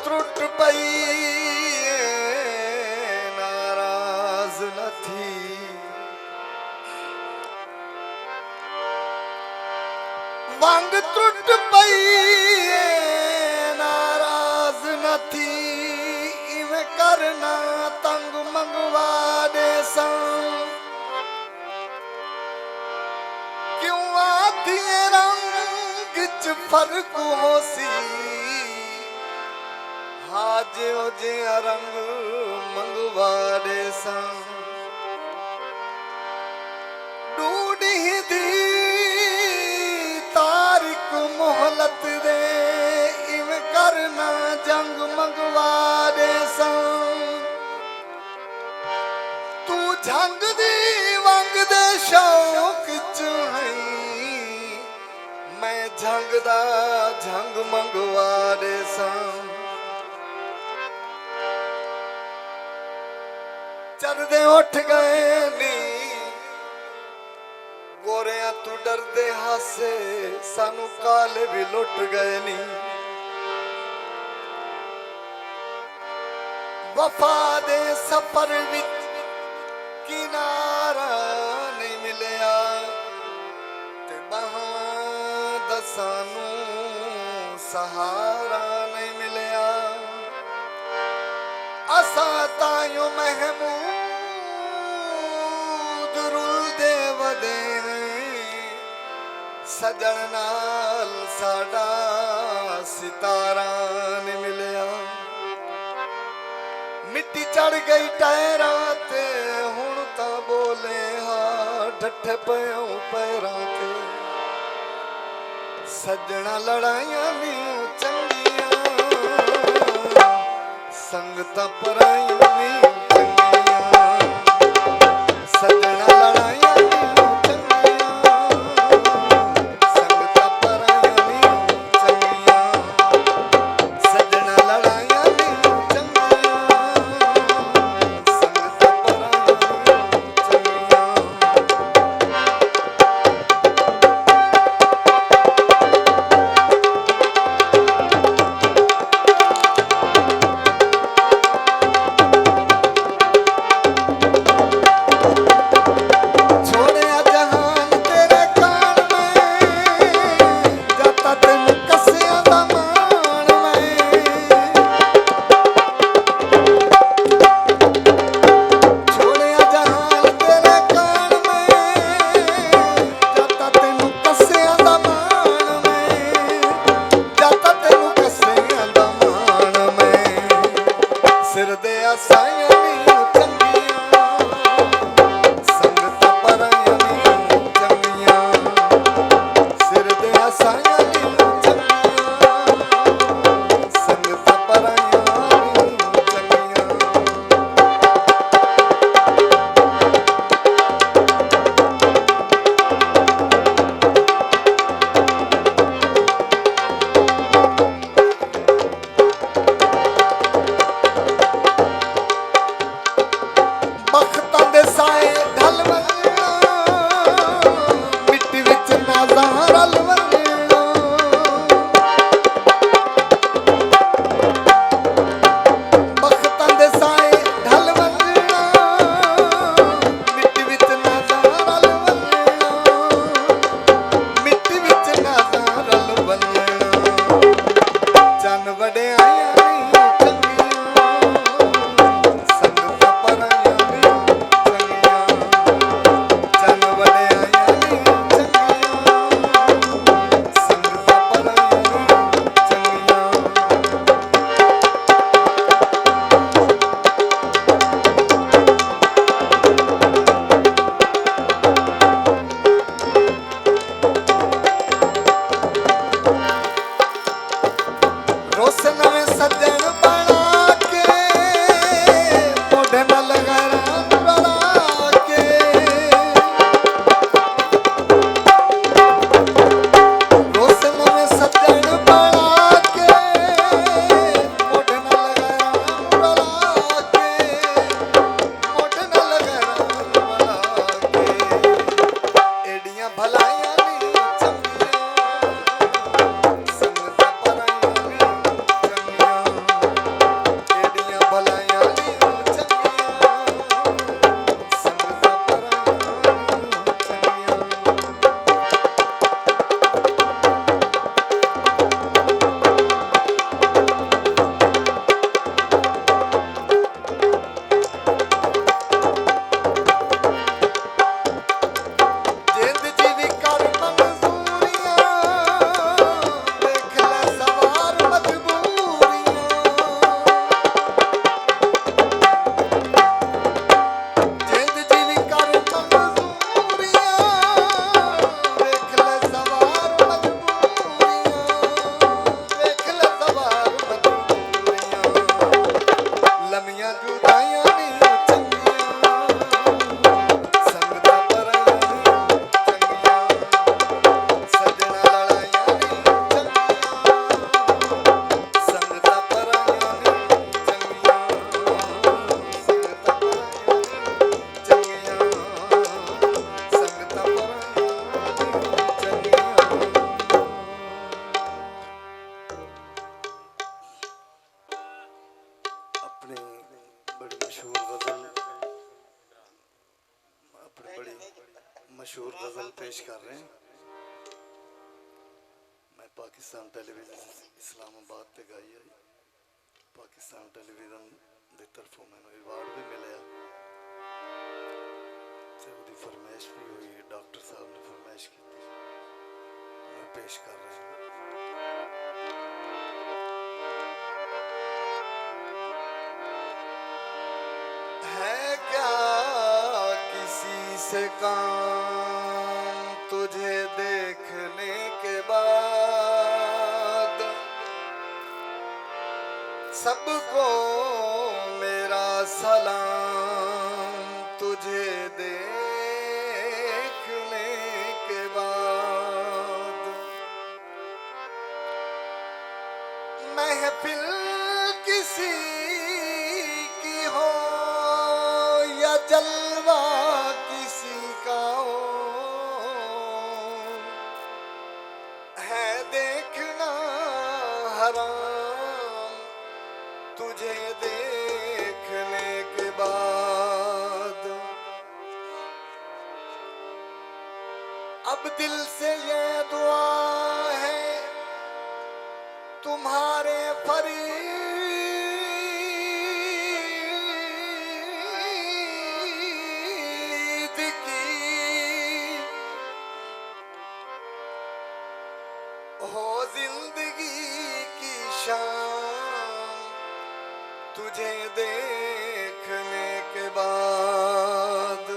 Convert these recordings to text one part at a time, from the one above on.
त्रुट पई नाराज न थी। वंग त्रुट पई नाराज न थी। इवें करना तंग मंगवा दे क्यों आधी रंग च फर्क हो सी। हाजे जे रंग मंगवा दे ढूंढी दी तारीख मोहलत दे। इव करना जंग मंगवा दे तू झंग दी वंग दे शौक च है। मैं झंग दा झंग मंगवा दे चरदे उठ गए नी गोरिया तू डरदे हासे। सानू काले भी लुट गए नी। वफा दे सफर विच किनारा नहीं मिलिया ते बाहां दा सानू सहारा नहीं मिलिया। असा तायो महमूद रुलदे वदे सजन नाल साडा सितारा नहीं मिलिया। मिट्टी चढ़ गई टायरां ते हुण तां बोले हां डठे पयूं पैरां ते। सजना लड़ाइयां नी चंगियां संगतां पराइयां नी चंगियां। सजना लड़ाइयां नी चंगियां संगतां पराइयां नी चंगियां। सजना लड़ाइयां नी ਲੜਾਈਆਂ ਨੀ ਚੰਗੀਆਂ ਸੰਗਤਾਂ ਪਰਾਈਆਂ ਨੀ ਚੰਗੀਆਂ ਸੱਜਣਾ ਲੜਾਈਆਂ ਨੀ ਚੰਗੀਆਂ ਸੰਗਤਾਂ ਪਰਾਈਆਂ ਨੀ ਚੰਗੀਆਂ ਸੰਗਤਾਂ ਪਰਾਈਆਂ ਨੀ ਚੰਗੀਆਂ ਸੰਗਤਾਂ ਪਰਾਈਆਂ ਨੀ ਚੰਗੀਆਂ। अपनी बड़ी मशहूर गज़ल अपनी बड़ी मशहूर गज़ल पेश कर रहे हैं। मैं पाकिस्तान टेलीविज़न इस्लामाबाद ते गाई है। पाकिस्तान टेलीविज़न की तरफों मैंने अवार्ड भी मिले ते उसकी फरमाइश भी हुई। डॉक्टर साहब ने फरमाइश की, मैं पेश कर रहा हूँ। है क्या किसी से काम तुझे देखने के बाद सबको मेरा सलाम तुझे देखने के बाद महफिल किसी की हो या जलवा किसी का हो है देखना हराम तुझे देखने के बाद। अब दिल से ये दुआ है तुम्हारे फरीद की हो जिंदगी की शाम तुझे देखने के बाद।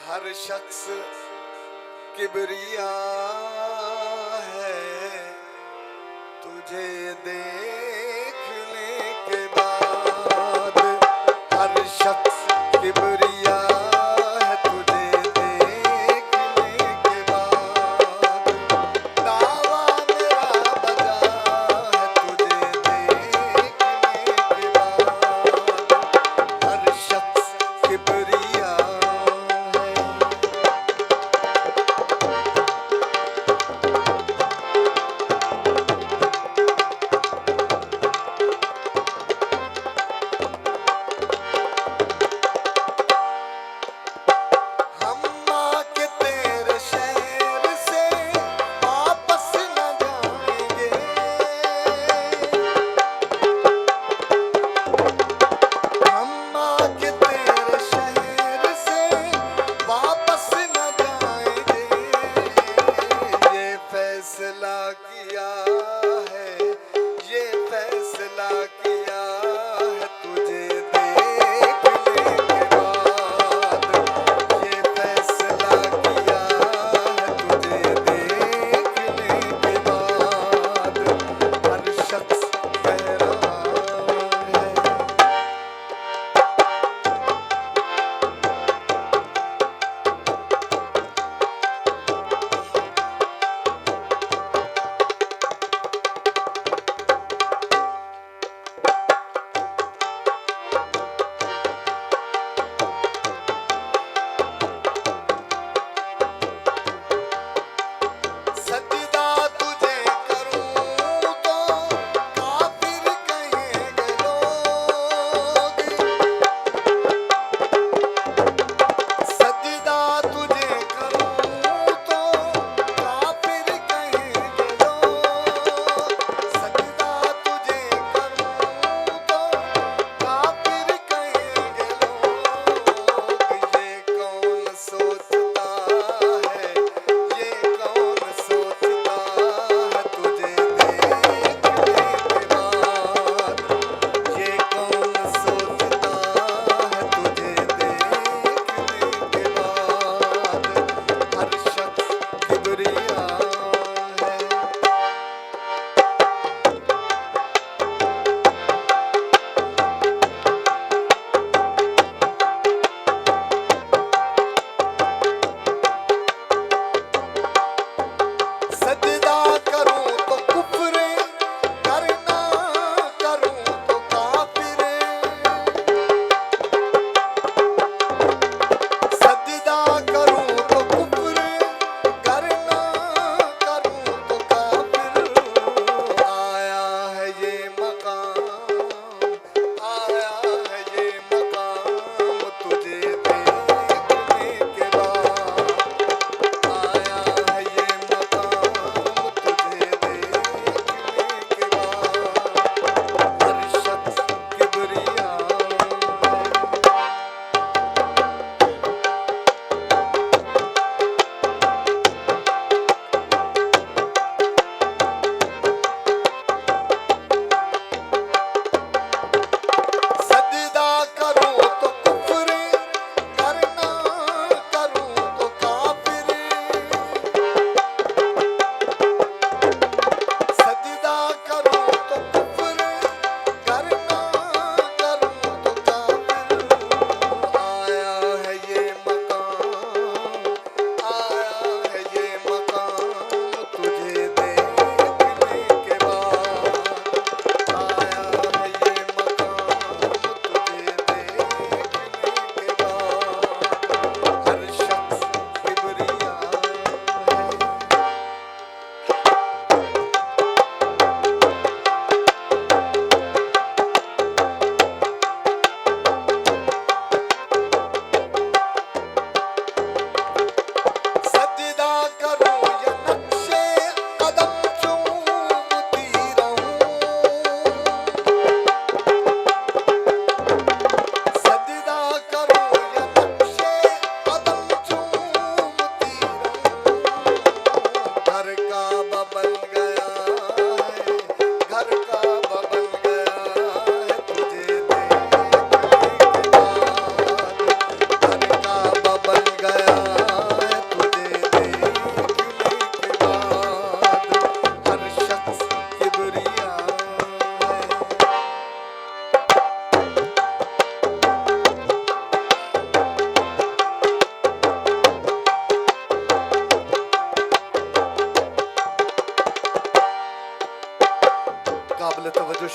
हर शख्स किबरिया है तुझे देखने के बाद। हर शख्स किबरिया है तुझे देखने के बाद। दावा मेरा बजा है तुझे देखने के बाद। हर शख्स किबरिया है।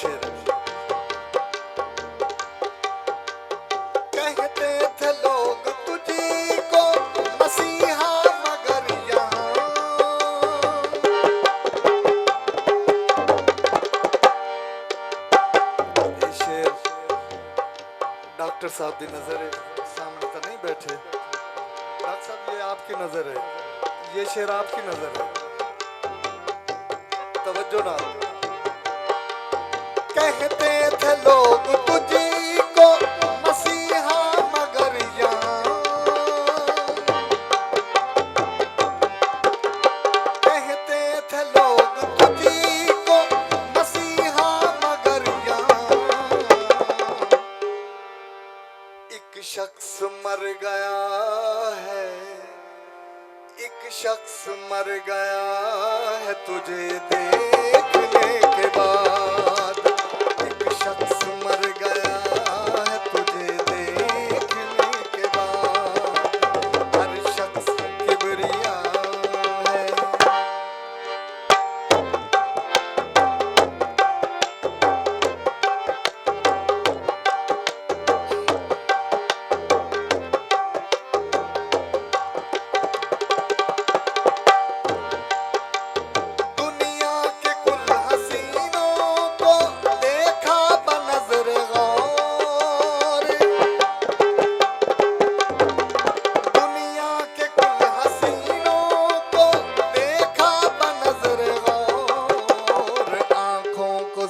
शेर है। कहते थे लोग तुझी को मसीहा मगर यहाँ ये शेर डॉक्टर साहब की नजर है, सामने तो नहीं बैठे। डॉक्टर साहब ये आपकी नजर है, ये शेर आपकी नजर है, तवज्जो ना। कहते थे लोग तुझी को मसीहा मगर यहाँ कहते थे लोग तुझी को मसीहा मगर यहाँ एक शख्स मर गया है, एक शख्स मर गया है तुझे देखने के बाद, एक शख्स मर गया है तुझे देखने के बाद, हर शख्स किबरिया है।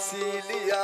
सी लिया